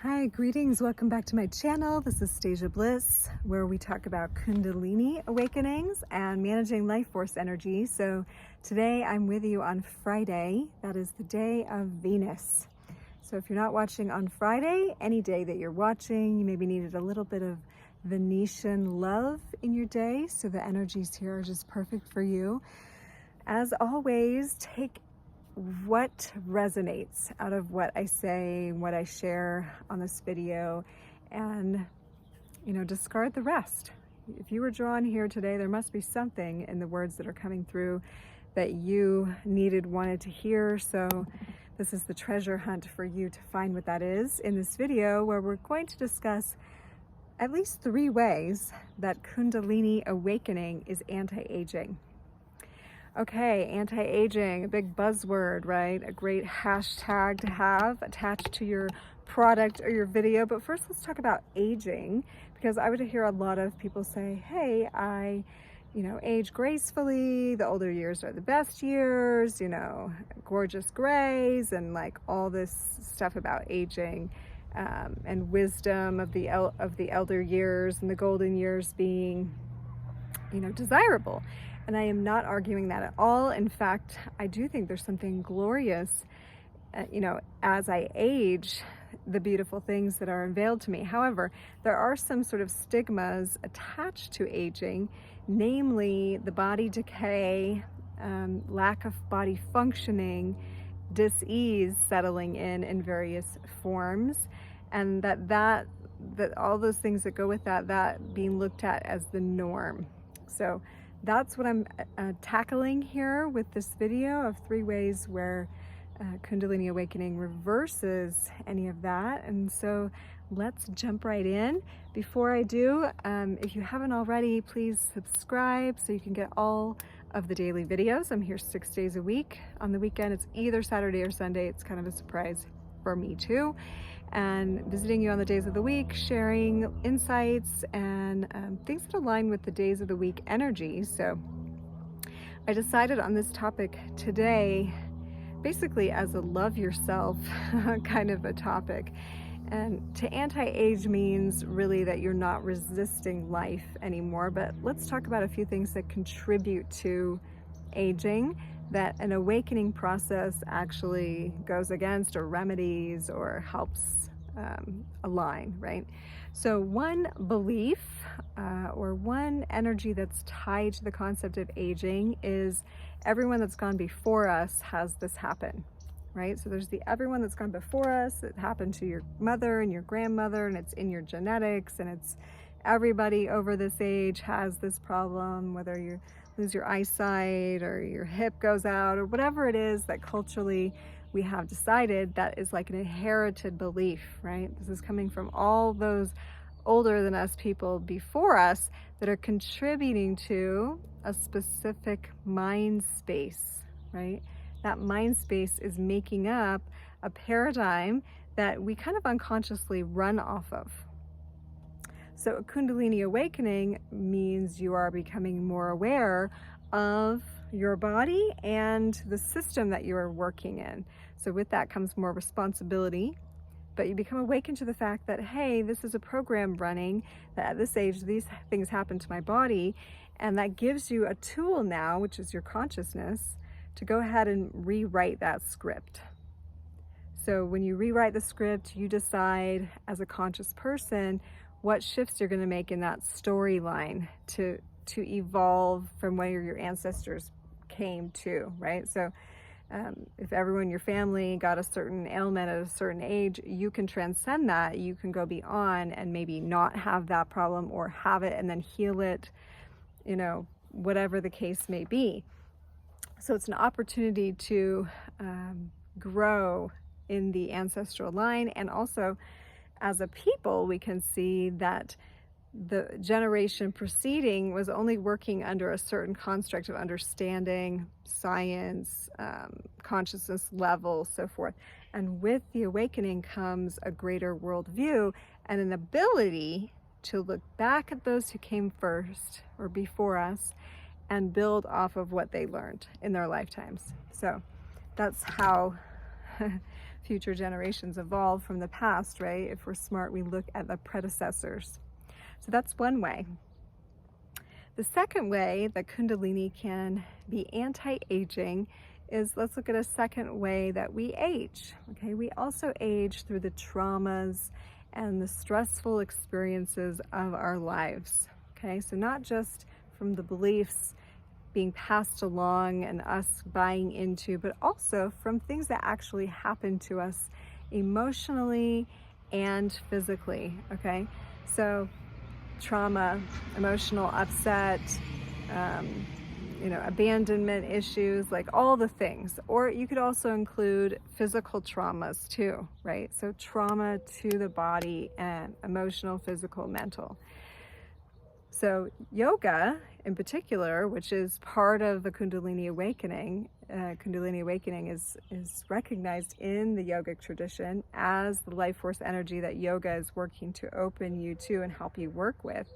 Hi, greetings. Welcome back to my channel. This is StasiaBliss, where we talk about Kundalini awakenings and managing life force energy. So today I'm with you on Friday. That is the day of Venus. So if you're not watching on Friday, any day that you're watching, you maybe needed a little bit of Venetian love in your day. So the energies here are just perfect for you. As always, take what resonates out of what I say, what I share on this video, and discard the rest. If you were drawn here today, there must be something in the words that are coming through that you wanted to hear. So this is the treasure hunt for you to find what that is in this video, where we're going to discuss at least 3 ways that Kundalini awakening is anti-aging. Okay, anti-aging, a big buzzword, right? A great hashtag to have attached to your product or your video. But first, let's talk about aging, because I would hear a lot of people say, hey, I age gracefully. The older years are the best years, gorgeous grays, and like all this stuff about aging and wisdom of the elder years and the golden years being, desirable. And I am not arguing that at all. In fact, I do think there's something glorious, as I age, the beautiful things that are unveiled to me. However, there are some sort of stigmas attached to aging, namely the body decay, lack of body functioning, dis-ease settling in various forms, and that all those things that go with that being looked at as the norm. So that's what I'm tackling here with this video of 3 ways where Kundalini awakening reverses any of that. And so let's jump right in. Before I do, if you haven't already, please subscribe so you can get all of the daily videos. I'm here 6 days a week. On the weekend, it's either Saturday or Sunday. It's kind of a surprise for me too. And visiting you on the days of the week, sharing insights and things that align with the days of the week energy. So I decided on this topic today, basically as a love yourself kind of a topic. And to anti-age means really that you're not resisting life anymore. But let's talk about a few things that contribute to aging, that an awakening process actually goes against or remedies or helps align, right? So one belief or one energy that's tied to the concept of aging is everyone that's gone before us has this happen, right? So there's the everyone that's gone before us. It happened to your mother and your grandmother, and it's in your genetics, and it's everybody over this age has this problem, whether you lose your eyesight or your hip goes out or whatever it is that culturally we have decided that is like an inherited belief, right? This is coming from all those older than us people before us that are contributing to a specific mind space, right? That mind space is making up a paradigm that we kind of unconsciously run off of. So a Kundalini awakening means you are becoming more aware of your body and the system that you are working in. So with that comes more responsibility, but you become awakened to the fact that, hey, this is a program running, that at this age, these things happen to my body. And that gives you a tool now, which is your consciousness, to go ahead and rewrite that script. So when you rewrite the script, you decide as a conscious person what shifts you're going to make in that storyline to evolve from where your ancestors came to, right? So if everyone in your family got a certain ailment at a certain age, you can transcend that. You can go beyond and maybe not have that problem or have it and then heal it, whatever the case may be. So it's an opportunity to grow in the ancestral line. And also as a people, we can see that the generation preceding was only working under a certain construct of understanding, science, consciousness level, so forth. And with the awakening comes a greater worldview and an ability to look back at those who came first or before us and build off of what they learned in their lifetimes. So that's how future generations evolved from the past, right? If we're smart, we look at the predecessors. So that's one way. The second way that Kundalini can be anti-aging is, let's look at a second way that we age. Okay, we also age through the traumas and the stressful experiences of our lives. Okay, so not just from the beliefs being passed along and us buying into, but also from things that actually happen to us emotionally and physically. Okay, so trauma, emotional upset, abandonment issues, like all the things. Or you could also include physical traumas too, right? So trauma to the body and emotional, physical, mental. So yoga in particular, which is part of the Kundalini awakening, is recognized in the yogic tradition as the life force energy that yoga is working to open you to and help you work with.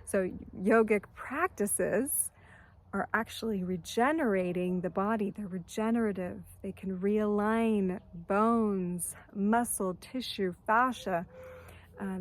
So yogic practices are actually regenerating the body. They're regenerative. They can realign bones, muscle, tissue, fascia.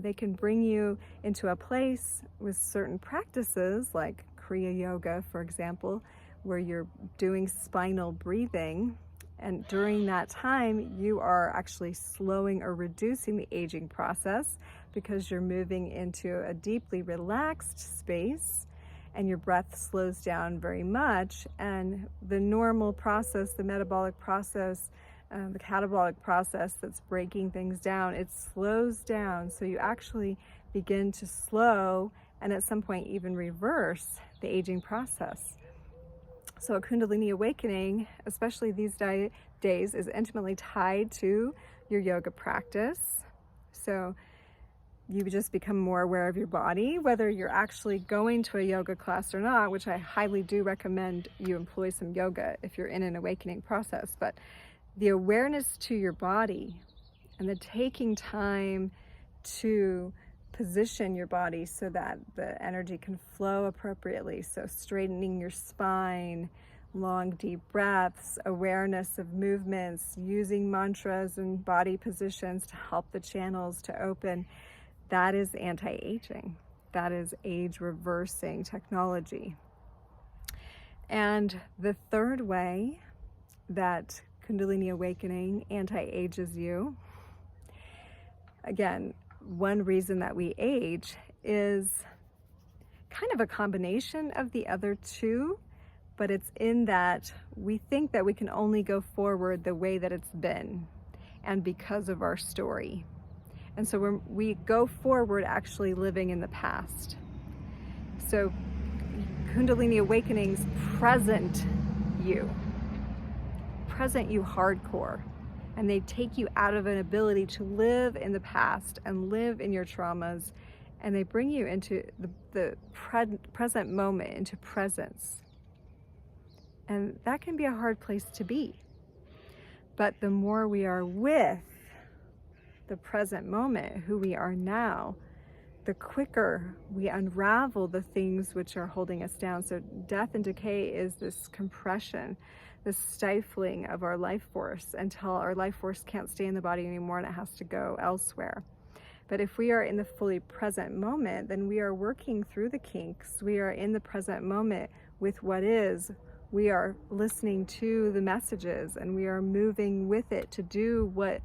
They can bring you into a place with certain practices like Kriya Yoga, for example, where you're doing spinal breathing. And during that time, you are actually slowing or reducing the aging process because you're moving into a deeply relaxed space and your breath slows down very much. And the normal process, the metabolic process, the catabolic process that's breaking things down, it slows down. So you actually begin to slow and at some point even reverse the aging process. So a Kundalini awakening, especially these days, is intimately tied to your yoga practice. So you just become more aware of your body, whether you're actually going to a yoga class or not, which I highly do recommend you employ some yoga if you're in an awakening process. But the awareness to your body and the taking time to position your body so that the energy can flow appropriately. So straightening your spine, long deep breaths, awareness of movements, using mantras and body positions to help the channels to open. That is anti-aging. That is age reversing technology. And the third way that Kundalini awakening anti-ages you, again, one reason that we age is kind of a combination of the other two, but it's in that we think that we can only go forward the way that it's been and because of our story. And so we go forward actually living in the past. So Kundalini awakenings present you hardcore. And they take you out of an ability to live in the past and live in your traumas. And they bring you into the present moment, into presence. And that can be a hard place to be. But the more we are with the present moment, who we are now, the quicker we unravel the things which are holding us down. So death and decay is this compression, the stifling of our life force until our life force can't stay in the body anymore and it has to go elsewhere. But if we are in the fully present moment, then we are working through the kinks. We are in the present moment with what is. We are listening to the messages and we are moving with it to do what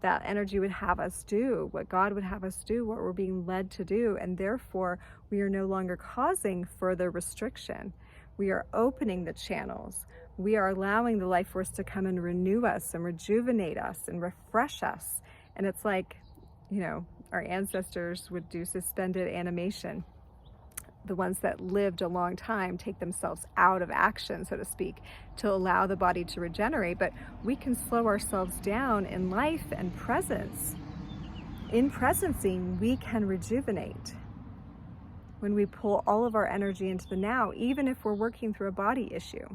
that energy would have us do, what God would have us do, what we're being led to do. And therefore, we are no longer causing further restriction. We are opening the channels. We are allowing the life force to come and renew us and rejuvenate us and refresh us. And it's like, our ancestors would do suspended animation. The ones that lived a long time take themselves out of action, so to speak, to allow the body to regenerate. But we can slow ourselves down in life and presence. In presencing, we can rejuvenate. When we pull all of our energy into the now, even if we're working through a body issue.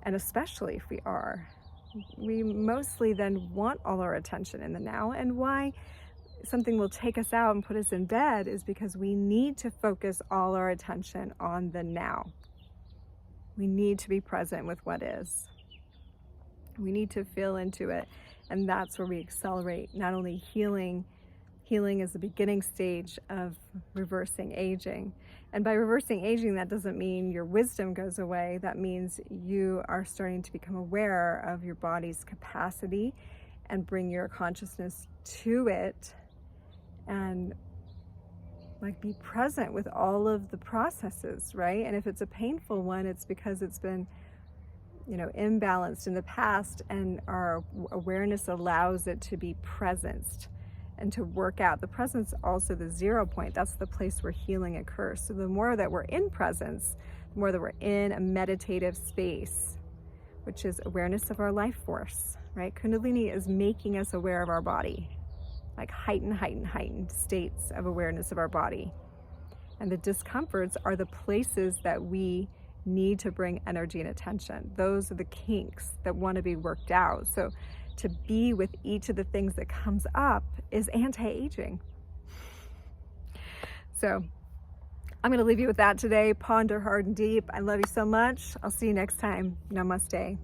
And especially if we are, we mostly then want all our attention in the now. And why something will take us out and put us in bed is because we need to focus all our attention on the now. We need to be present with what is. We need to feel into it. And that's where we accelerate not only healing. Healing is the beginning stage of reversing aging. And by reversing aging, that doesn't mean your wisdom goes away. That means you are starting to become aware of your body's capacity and bring your consciousness to it, and like be present with all of the processes, right? And if it's a painful one, it's because it's been, you know, imbalanced in the past, and our awareness allows it to be presenced and to work out. The presence, also the 0 point, that's the place where healing occurs. So the more that we're in presence, the more that we're in a meditative space, which is awareness of our life force, right? Kundalini is making us aware of our body, like heightened states of awareness of our body. And the discomforts are the places that we need to bring energy and attention. Those are the kinks that want to be worked out. So to be with each of the things that comes up is anti-aging. So I'm going to leave you with that today. Ponder hard and deep. I love you so much. I'll see you next time. Namaste.